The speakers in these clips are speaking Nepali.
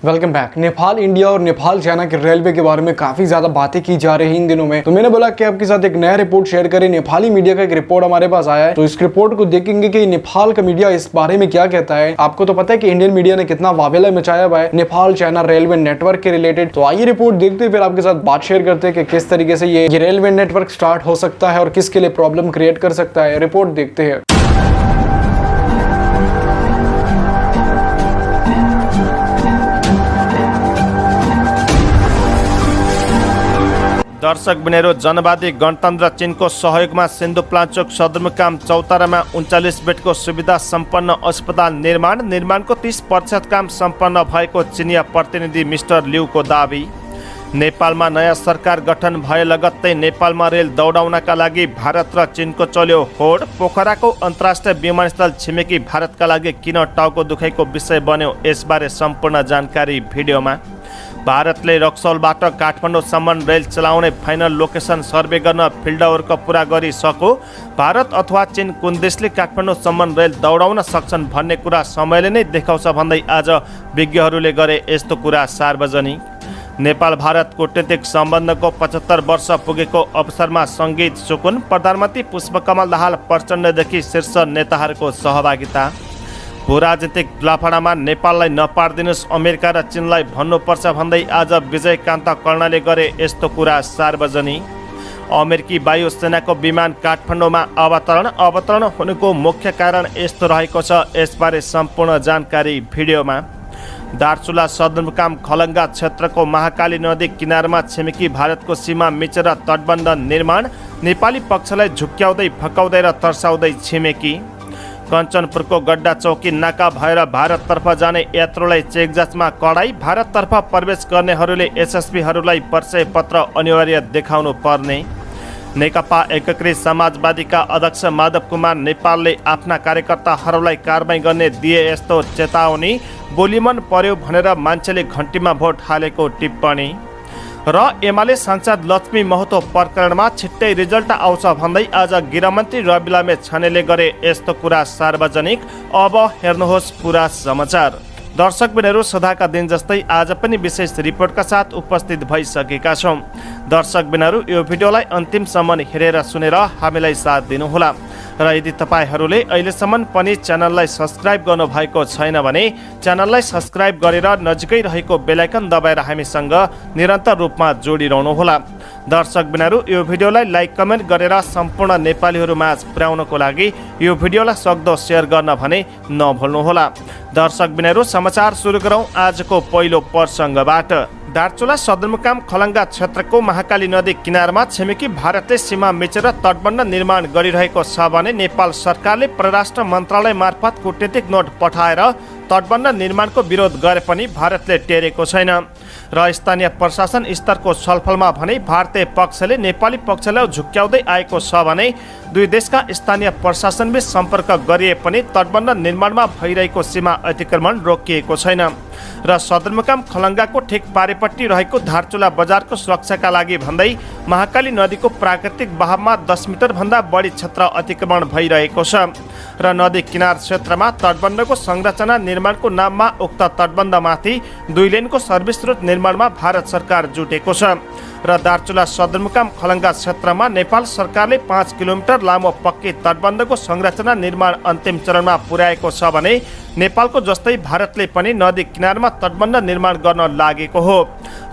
Welcome back. नेपाल इंडिया और नेपाल चाइना के रेलवे के बारे में काफी ज्यादा बातें की जा रही हैं इन दिनों में, तो मैंने बोला कि आपके साथ एक नया रिपोर्ट शेयर करें। नेपाली मीडिया का एक रिपोर्ट हमारे पास आया है, तो इस रिपोर्ट को देखेंगे कि नेपाल का मीडिया इस बारे में क्या कहता है। आपको तो पता है कि इंडियन मीडिया ने कितना वावेला मचाया हुआ है नेपाल चाइना रेलवे नेटवर्क के रिलेटेड। तो आइए रिपोर्ट देखते हैं, फिर आपके साथ बात शेयर करते हैं कि किस तरीके से ये रेलवे नेटवर्क स्टार्ट हो सकता है और किसके लिए प्रॉब्लम क्रिएट कर सकता है। रिपोर्ट देखते हैं। दर्शक बिनेरो जनवादी गणतन्त्र चीनको सहयोगमा सिन्धुप्लाञ्चोक सदरमुकाम चौतारामा 39 बेडको सुविधा सम्पन्न अस्पताल निर्माणको 30% काम सम्पन्न भएको चिनिया प्रतिनिधि मिस्टर ल्युको दावी। नेपालमा नयाँ सरकार गठन भए लगत्तै नेपालमा रेल दौडाउनका लागि भारत र चीनको चल्यो होड। पोखराको अन्तर्राष्ट्रिय विमानस्थल छिमेकी भारतका लागि किन टाउको दुखाइको विषय बन्यो, यसबारे सम्पूर्ण जानकारी भिडियोमा। भारतले रक्सौलबाट काठमाडौँसम्म रेल चलाउने फाइनल लोकेसन सर्वे गर्न फिल्ड वर्क पुरा गरिसक्यो। भारत अथवा चीन कुन देशले काठमाडौँसम्म रेल दौडाउन सक्छन् भन्ने कुरा समयले नै देखाउँछ भन्दै आज विज्ञहरूले गरे यस्तो कुरा सार्वजनिक। नेपाल भारत कूटनीतिक सम्बन्धको 75 वर्ष पुगेको अवसरमा सङ्गीत सुकुन, प्रधानमन्त्री पुष्पकमल दाहाल प्रचण्डदेखि शीर्ष नेताहरूको सहभागिता। भूराजनीतिक लफडामा नेपाललाई नपारिदिनुहोस्, अमेरिका र चीनलाई भन्नुपर्छ भन्दै आज विजयकान्त कर्णले गरे यस्तो कुरा सार्वजनिक। अमेरिकी वायुसेनाको विमान काठमाडौँमा अवतरण हुनुको मुख्य कारण यस्तो रहेको छ, यसबारे सम्पूर्ण जानकारी भिडियोमा। दार्चुला सदरमुकाम खलङ्गा क्षेत्रको महाकाली नदी किनारमा छिमेकी भारतको सीमा मिचेर तटबन्ध निर्माण, नेपाली पक्षलाई झुक्क्याउँदै फकाउँदै र तर्साउँदै छिमेकी। कञ्चनपुरको गड्डा चौकी नाका भएर भारततर्फ जाने यात्रुलाई चेक जाँचमा कडाई, भारततर्फ प्रवेश गर्नेहरूले एसएसपीहरूलाई परिचय पत्र अनिवार्य देखाउनु पर्ने। नेकपा एकीकृत समाजवादीका अध्यक्ष माधव कुमार नेपालले आफ्ना कार्यकर्ताहरूलाई कारबाही गर्ने दिए यस्तो चेतावनी, बोली मन पर्यो भनेर मान्छेले घन्टीमा भोट हालेको टिप्पणी। र एमाले सांसद लक्ष्मी महतो प्रकरणमा छिट्टै रिजल्ट आउँछ भन्दै आज गृहमन्त्री रवि लामे छानेले गरे यस्तो कुरा सार्वजनिक। अब हेर्नुहोस् पुरा समाचार। दर्शक बिनहरू सदाका दिन जस्तै आज पनि विशेष रिपोर्टका साथ उपस्थित भइसकेका छौँ। दर्शक बिनहरू यो भिडियोलाई अन्तिमसम्म हेरेर सुनेर हामीलाई साथ दिनुहोला र यदि तपाईँहरूले अहिलेसम्म पनि च्यानललाई सब्सक्राइब गर्नुभएको छैन भने च्यानललाई सब्सक्राइब गरेर नजिकै रहेको बेल आइकन दबाएर हामीसँग निरन्तर रूपमा जोडिरहनुहोला। दर्शक बिनहरू यो भिडियोलाई लाइक कमेन्ट गरेर सम्पूर्ण नेपालीहरूमाझ पुर्याउनको लागि यो भिडियोलाई सक्दो सेयर गर्न भने नभुल्नुहोला। दर्शक बिनहरू समाचार सुरु गरौँ आजको पहिलो प्रसङ्गबाट। दार्चुला सदरमुकाम खलङ्गा क्षेत्रको महाकाली नदी किनारमा छिमेकी भारतले सीमा मिचेर तटबन्ध निर्माण गरिरहेको छ भने नेपाल सरकारले परराष्ट्र मन्त्रालय मार्फत कूटनीतिक नोट पठाएर तटबन्ध निर्माणको विरोध गरे पनि भारतले टेरेको छैन र स्थानीय प्रशासन स्तरको छलफलमा भने भारतीय पक्षले नेपाली पक्षलाई झुक्क्याउँदै आएको छ भने दुई देशका स्थानीय प्रशासनबीच सम्पर्क गरिए पनि तटबन्ध निर्माणमा भइरहेको सीमा अतिक्रमण रोकिएको छैन र सदरमुकाम खलङ्गाको ठिक पारेपट्टि रहेको धारचुला बजारको सुरक्षाका लागि भन्दै महाकाली नदीको प्राकृतिक बहावमा 10 मिटरभन्दा बढी क्षेत्र अतिक्रमण भइरहेको छ र नदी किनार क्षेत्रमा तटबन्धको संरचना निर्माणको नाममा उक्त तटबन्धमाथि 2 लेनको सर्भिस रोड निर्माणमा भारत सरकार जुटेको छ र दार्चुला सदरमुकाम खलङ्गा क्षेत्रमा नेपाल सरकारले 5 किलोमिटर लामो पक्की तटबन्धको संरचना निर्माण अन्तिम चरणमा पुर्याएको छ भने नेपालको जस्तै भारतले पनि नदी किनारमा तटबन्ध निर्माण गर्न लागेको हो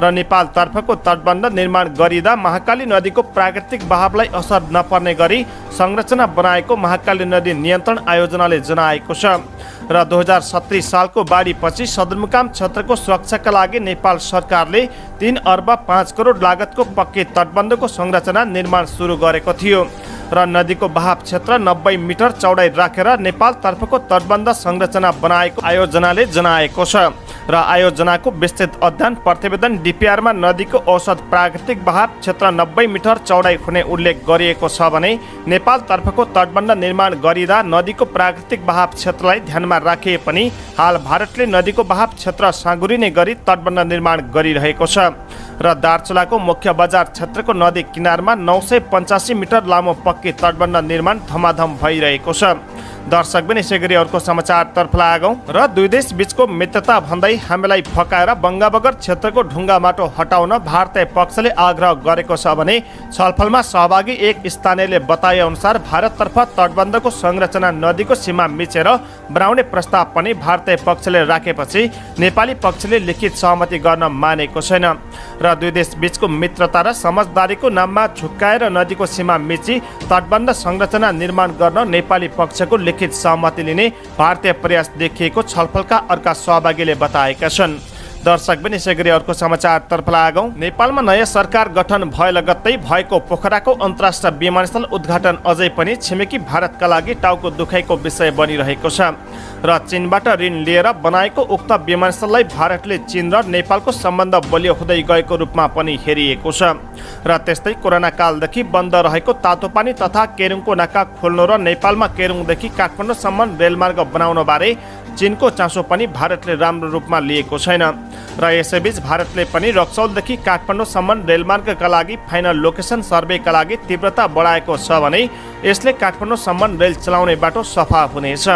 र नेपाल तर्फको तटबन्ध निर्माण गरिँदा महाकाली नदीको प्राकृतिक बहावलाई असर नपर्ने गरी संरचना बनाएको महाकाली नदी नियन्त्रण आयोजनाले जनाएको छ र 2017 सालको बाढीपछि सदरमुकाम क्षेत्रको सुरक्षाका लागि नेपाल सरकारले 3 अर्ब 5 करोड लागतको पक्की तटबन्धको संरचना निर्माण सुरु गरेको थियो र नदीको बहाव क्षेत्र 90 मिटर चौडाइ राखेर नेपाल तर्फको तटबन्ध संरचना बनाएको आयोजनाले जनाएको छ र आयोजनाको विस्तृत अध्ययन प्रतिवेदन डिपिआरमा नदीको औसत प्राकृतिक बहाव क्षेत्र 90 मिटर चौडाइ हुने उल्लेख गरिएको छ भने नेपाल तर्फको तटबन्ध निर्माण गरिँदा नदीको प्राकृतिक बहाव क्षेत्रलाई ध्यानमा राखिए पनि हाल भारतले नदीको बहाव क्षेत्र साँगुरिने गरी तटबन्ध निर्माण गरिरहेको छ र दार्चुलाको मुख्य बजार क्षेत्रको नदी किनारमा 985 मिटर लामो पक्की तटबन्ध निर्माण धमाधम भइरहेको छ। दर्शक पनि यसै गरी अर्को समाचारतर्फ लागौं र दुई देश बीचको मित्रता भन्दै हामीलाई फकाएर बङ्गाबगर क्षेत्रको ढुङ्गा माटो हटाउन भारतीय पक्षले आग्रह गरेको छ भने छलफलमा सहभागी एक स्थानीयले बताए अनुसार भारततर्फ तटबन्धको संरचना नदीको सीमा मिचेर बनाउने प्रस्ताव पनि भारतीय पक्षले राखेपछि नेपाली पक्षले लिखित सहमति गर्न मानेको छैन र दुई देश बीचको मित्रता र समझदारीको नाममा झुक्काएर नदीको सीमा मिची तटबन्ध संरचना निर्माण गर्न नेपाली पक्षको लिखित सहमति लिने भारतीय प्रयास देखिएको छलफलका अर्का सहभागीले बताएका छन्। दर्शक पनि यसै गरी अर्को समाचारतर्फ लागौं। नेपालमा नयाँ सरकार गठन भए लगत्तै भएको पोखराको अन्तर्राष्ट्रिय विमानस्थल उद्घाटन अझै पनि छिमेकी भारतका लागि टाउको दुखाइको विषय बनिरहेको छ र चीनबाट ऋण लिएर बनाएको उक्त विमानस्थललाई भारतले चीन र नेपालको सम्बन्ध बलियो हुँदै गएको रूपमा पनि हेरिएको छ र त्यस्तै कोरोना कालदेखि बन्द रहेको तातोपानी तथा केरुङको नाका खोल्नु र नेपालमा केरुङदेखि काठमाडौँसम्म रेलमार्ग बनाउन बारे चीनको चासो पनि भारतले राम्रो रूपमा लिएको छैन र यसैबीच भारतले पनि रक्सौलदेखि काठमाडौँसम्म रेलमार्गका लागि फाइनल लोकेसन सर्वेका लागि तीव्रता बढाएको छ भने यसले काठमाडौँसम्म रेल चलाउने बाटो सफा हुनेछ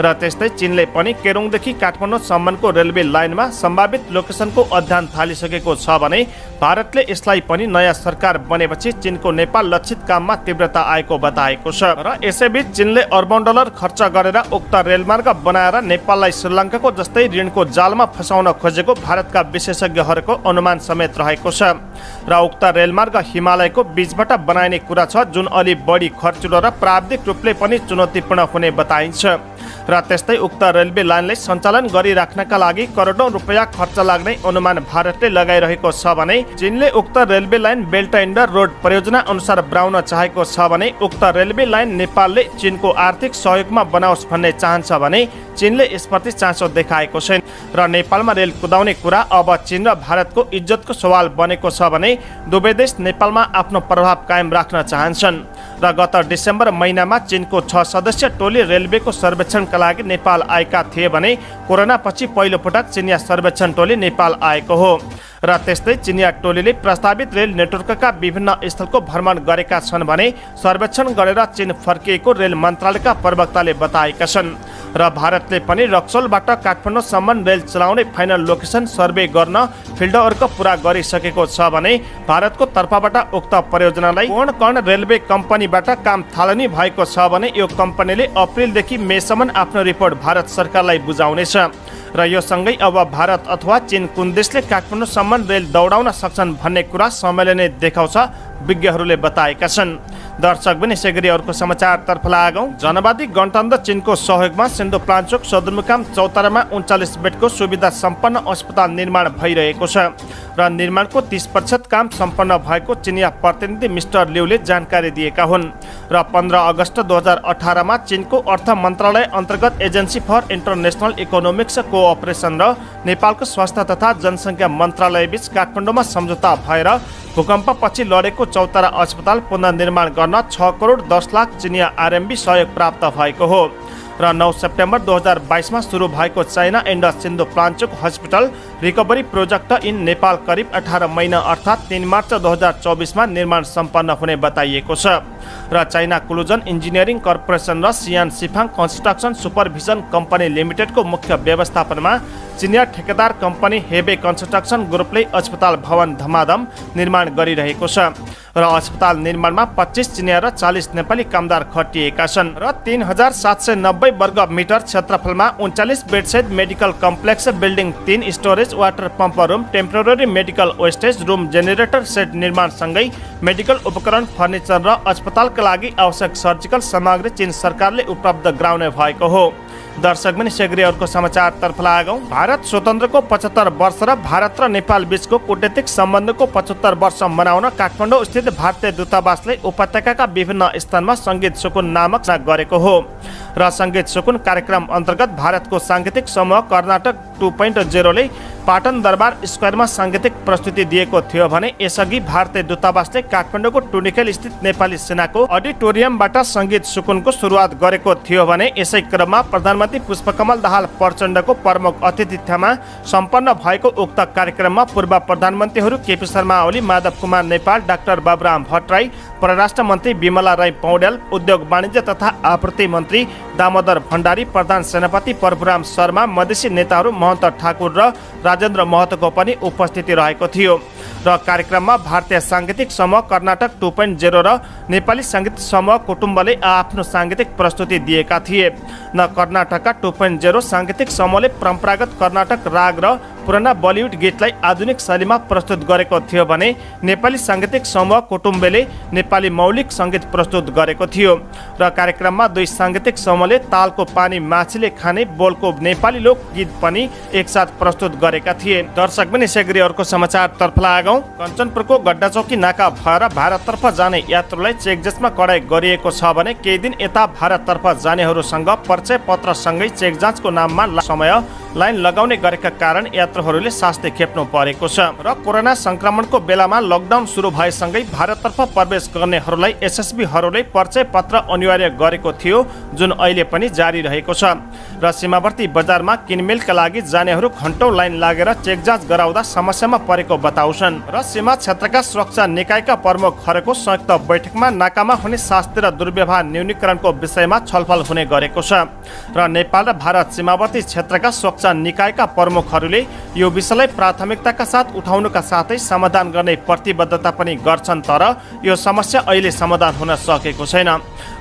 र त्यस्तै चीनले पनि केरुङदेखि काठमाडौँसम्मको रेलवे लाइनमा सम्भावित लोकेसनको अध्ययन थालिसकेको छ भने भारतले यसलाई पनि नयाँ सरकार बनेपछि चीनको नेपाल लक्षित काममा तीव्रता आएको बताएको छ र यसैबीच चीनले अर्बौं डलर खर्च गरेर उक्त रेलमार्ग बनाएर नेपाललाई श्रीलङ्काको जस्तै ऋणको जालमा फसाउन खोजेको भारतका विशेषज्ञहरूको अनुमान समेत रहेको छ र उक्त रेलमार्ग हिमालयको बीचबाट बनाइने कुरा छ जुन अलि बढी खर्चिलो र प्राविधिक रूपले पनि चुनौतीपूर्ण हुने बताइन्छ र त्यस्तै उक्त रेलवे लाइनलाई सञ्चालन गरिराख्नका लागि करोडौं रुपैयाँ खर्च लाग्ने अनुमान भारतले लगाइरहेको छ भने चीनले उक्त railway line belt and road परियोजना अनुसार बनाउन चाहेको छ भने उक्त रेलवे लाइन नेपालले चीनको आर्थिक सहयोगमा बनाओस् भन्ने चाहन्छ भने चीनले यसप्रति चासो देखाएको छैन र नेपालमा रेल कुदाउने कुरा अब चीन र भारतको इज्जतको सवाल बनेको छ भने दुवै देश नेपालमा आफ्नो प्रभाव कायम राख्न चाहन्छन् र गत डिसेम्बर महिनामा चीनको 6 सदस्यीय टोली रेलवेको सर्वेक्षणका लागि नेपाल आएका थिए भने कोरोना पछि पहिलो पटक चिनिया सर्वेक्षण टोली नेपाल आएको हो र त्यस्तै चिनिया टोलीले प्रस्तावित रेल नेटवर्कका विभिन्न स्थलको भ्रमण गरेका छन् भने सर्वेक्षण गरेर चीन फर्किएको रेल मन्त्रालयका प्रवक्ताले बताएका छन् र भारतले पनि रक्सौलबाट काठमाडौँसम्म रेल चलाउने फाइनल लोकेसन सर्वे गर्न फिल्ड वर्क पुरा गरिसकेको छ भने भारतको तर्फबाट उक्त परियोजनालाई कोण रेलवे कम्पनीबाट काम थालनी भएको छ भने यो कम्पनीले अप्रिलदेखि मेसम्म आफ्नो रिपोर्ट भारत सरकारलाई बुझाउनेछ र यो सँगै अब भारत अथवा चीन कुन देशले काठमाडौँसम्म रेल दौडाउन सक्छन् भन्ने कुरा समयले नै देखाउँछ विज्ञहरूले बताएका छन्। दर्शक पनि यसै गरी अर्को समाचारतर्फ लागौं। जनवादी गणतन्त्र चीनको सहयोगमा सिन्धुप्लान्चोक सदरमुकाम चौतारामा 39 बेडको सुविधा सम्पन्न अस्पताल निर्माण भइरहेको छ र निर्माणको 30% काम सम्पन्न भएको चिनिया प्रतिनिधि मिस्टर लिउले जानकारी दिएका हुन् र 15 अगस्त 2018 मा चीनको अर्थ मन्त्रालय अन्तर्गत agency for international economics cooperation र नेपालको स्वास्थ्य तथा जनसङ्ख्या मन्त्रालय बीच काठमाडौँमा सम्झौता भएर भूकम्पपछि लडेको चौतारा अस्पताल पुनर्निर्माण गर्न 6 करोड 10 लाख चिनिया आरएमबी सहयोग प्राप्त भएको हो र 9 सेप्टेम्बर 2022 मा सुरु भएको China and Sindhupalchok hospital recovery project in Nepal करिब 18 महिना अर्थात् 3 मार्च 2024 मा निर्माण सम्पन्न हुने बताइएको छ र चाइना क्लुजन इन्जिनियरिङ कर्पोरेसन र सियान सिफाङ कन्स्ट्रक्सन सुपरभिजन कम्पनी लिमिटेडको मुख्य व्यवस्थापनमा चिनिया ठेकेदार कम्पनी हेबे कन्स्ट्रक्सन ग्रुपले अस्पताल भवन धमाधम निर्माण गरिरहेको छ र अस्पताल निर्माणमा 25 चिनिया र 40 नेपाली कामदार खटिएका छन् र 3790 वर्ग मिटर क्षेत्रफलमा 39 बेडसहित medical complex building 3 storage water pump room temporary medical wastage room generator set निर्माण सँगै मेडिकल उपकरण फर्निचर र अस्पतालका लागि आवश्यक सर्जिकल सामग्री चीन सरकारले उपलब्ध गराउने भएको हो। दर्शक पनि यसै गरी अर्को समाचारतर्फ लागौं। भारत स्वतन्त्रको 75 वर्ष र भारत र नेपाल बीचको कूटनीतिक सम्बन्धको 75 वर्ष मनाउन काठमाडौँ स्थित भारतीय दूतावासले उपत्यकाका विभिन्न स्थानमा सङ्गीत सुकुन नामक गरेको हो र सङ्गीत सुकुन कार्यक्रम अन्तर्गत भारतको साङ्गीतिक समूह कर्नाटक 2.0 ले पाटन दरबार स्क्वायरमा साङ्गीतिक प्रस्तुति दिएको थियो भने यसअघि भारतीय दूतावासले काठमाडौँको टुनिखेल स्थित नेपाली सेनाको अडिटोरियमबाट सङ्गीत सुकुनको सुरुवात गरेको थियो भने यसै क्रममा प्रधानमन्त्री श्रीमती पुष्पकमल दाहाल प्रचण्डको प्रमुख आतिथ्यमा सम्पन्न भएको उक्त कार्यक्रममा पूर्व प्रधानमन्त्रीहरू केपी शर्मा ओली, माधव कुमार नेपाल, डाक्टर बाबुराम भट्टराई, परराष्ट्र मन्त्री विमला राई पौडेल, उद्योग वाणिज्य तथा आपूर्ति मन्त्री दामोदर भण्डारी, प्रधान सेनापति प्रभुराम शर्मा, मधेसी नेताहरू महन्त ठाकुर र राजेन्द्र महतोको पनि उपस्थिति रहेको थियो। र कार्यक्रममा भारतीय साङ्गीतिक समूह कर्नाटक 2.0 र नेपाली सङ्गीत समूह कुटुम्बले आफ्नो साङ्गीतिक प्रस्तुति दिएका थिए। न कर्नाटकका 2.0 साङ्गीतिक समूहले परम्परागत कर्नाटक राग र पुराना बलिउड गीतलाई आधुनिक शैलीमा प्रस्तुत गरेको थियो भने नेपाली साङ्गीतिक समूह कुटुम्बले नेपाली मौलिक सङ्गीत प्रस्तुत गरेको थियो। र कार्यक्रममा दुई साङ्गीतिक समूहले तालको पानी माछीले खाने बोलको नेपाली लोकगीत पनि एकसाथ प्रस्तुत गरेका थिए। दर्शक पनि यसैगरी अर्को समाचारतर्फ लागौँ। कञ्चनपुरको गड्डाचौकी नाका भएर भारततर्फ जाने यात्रुलाई चेकजाँचमा कडाई गरिएको छ भने केही दिन यता भारततर्फ जानेहरूसँग परिचय पत्रसँगै चेक जाँचको नाममा समय लाइन लगाउने गरेका कारण यात्रुहरूले शास्ति खेप्नु परेको छ। र कोरोना संक्रमणको बेलामा लकडाउन सुरु भएसँगै भारततर्फ प्रवेश गर्नेहरूलाई एसएसबीहरूले परिचय पत्र अनिवार्य गरेको थियो, जुन अहिले पनि जारी रहेको छ। र सीमावर्ती बजारमा किनमेलका लागि जानेहरू घण्टौँ लाइन लागेर चेक जाँच गराउँदा समस्यामा परेको बताउँछन्। र सीमा क्षेत्रका सुरक्षा निकायका प्रमुखहरूको संयुक्त बैठकमा नाकामा हुने शास्ति र दुर्व्यवहार न्यूनीकरणको विषयमा छलफल हुने गरेको छ। र नेपाल र भारत सीमावर्ती क्षेत्रका सुरक्षा निकायका प्रमुखहरूले यो विषयलाई प्राथमिकताका साथ उठाउनुका साथै समाधान गर्ने प्रतिबद्धता पनि गर्छन्, तर यो समस्या अहिले समाधान हुन सकेको छैन।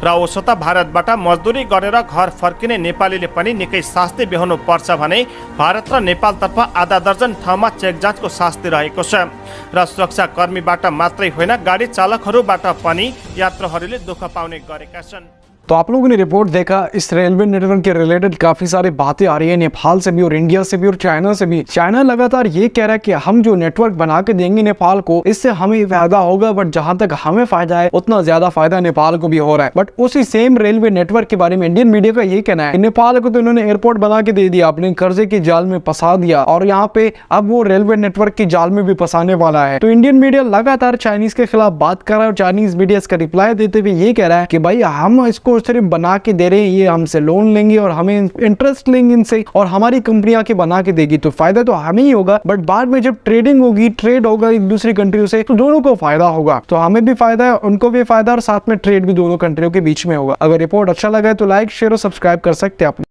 र उसो त भारतबाट मजदुरी गरेर घर फर्किने नेपालीले पनि निकै शास्ति बेहोर्नु पर्छ भने भारत र नेपालतर्फ आधा दर्जन ठाउँमा चेक जाँचको शास्ति रहेको छ। र सुरक्षा कर्मीबाट मात्रै होइन, गाडी चालकहरूबाट पनि यात्रुहरूले दुःख पाउने गरेका छन्। तो आप लोगों ने रिपोर्ट देखा, इस रेलवे नेटवर्क के रिलेटेड काफी सारी बातें आ रही है नेपाल से भी और इंडिया से भी और चाइना से भी। चाइना लगातार ये कह रहा है कि हम जो नेटवर्क बना के देंगे नेपाल को, इससे हमें फायदा होगा, बट जहां तक हमें फायदा है उतना ज्यादा फायदा नेपाल को भी हो रहा है। बट उसी सेम रेलवे नेटवर्क के बारे में इंडियन मीडिया का ये कहना है, नेपाल को तो इन्होंने एयरपोर्ट बना के दे दिया, अपने कर्जे की जाल में फंसा दिया और यहाँ पे अब वो रेलवे नेटवर्क की जाल में भी फंसाने वाला है। तो इंडियन मीडिया लगातार चाइनीज के खिलाफ बात कर रहा है और चाइनीज मीडिया इसका रिप्लाई देते हुए ये कह रहा है कि भाई हम इसको सिर्फ बना के दे रहे हैं, ये हमसे लोन लेंगे और हमें इंटरेस्ट लेंगे इनसे और हमारी कंपनियां के बना के देगी, तो फायदा तो हमें ही होगा। बट बाद में जब ट्रेडिंग होगी, ट्रेड होगा एक दूसरी कंट्रियों से, तो दोनों को फायदा होगा। तो हमें भी फायदा है, उनको भी फायदा, और साथ में ट्रेड भी दोनों कंट्रियों के बीच में होगा। अगर रिपोर्ट अच्छा लगा है तो लाइक, शेयर और सब्सक्राइब कर सकते हैं आप।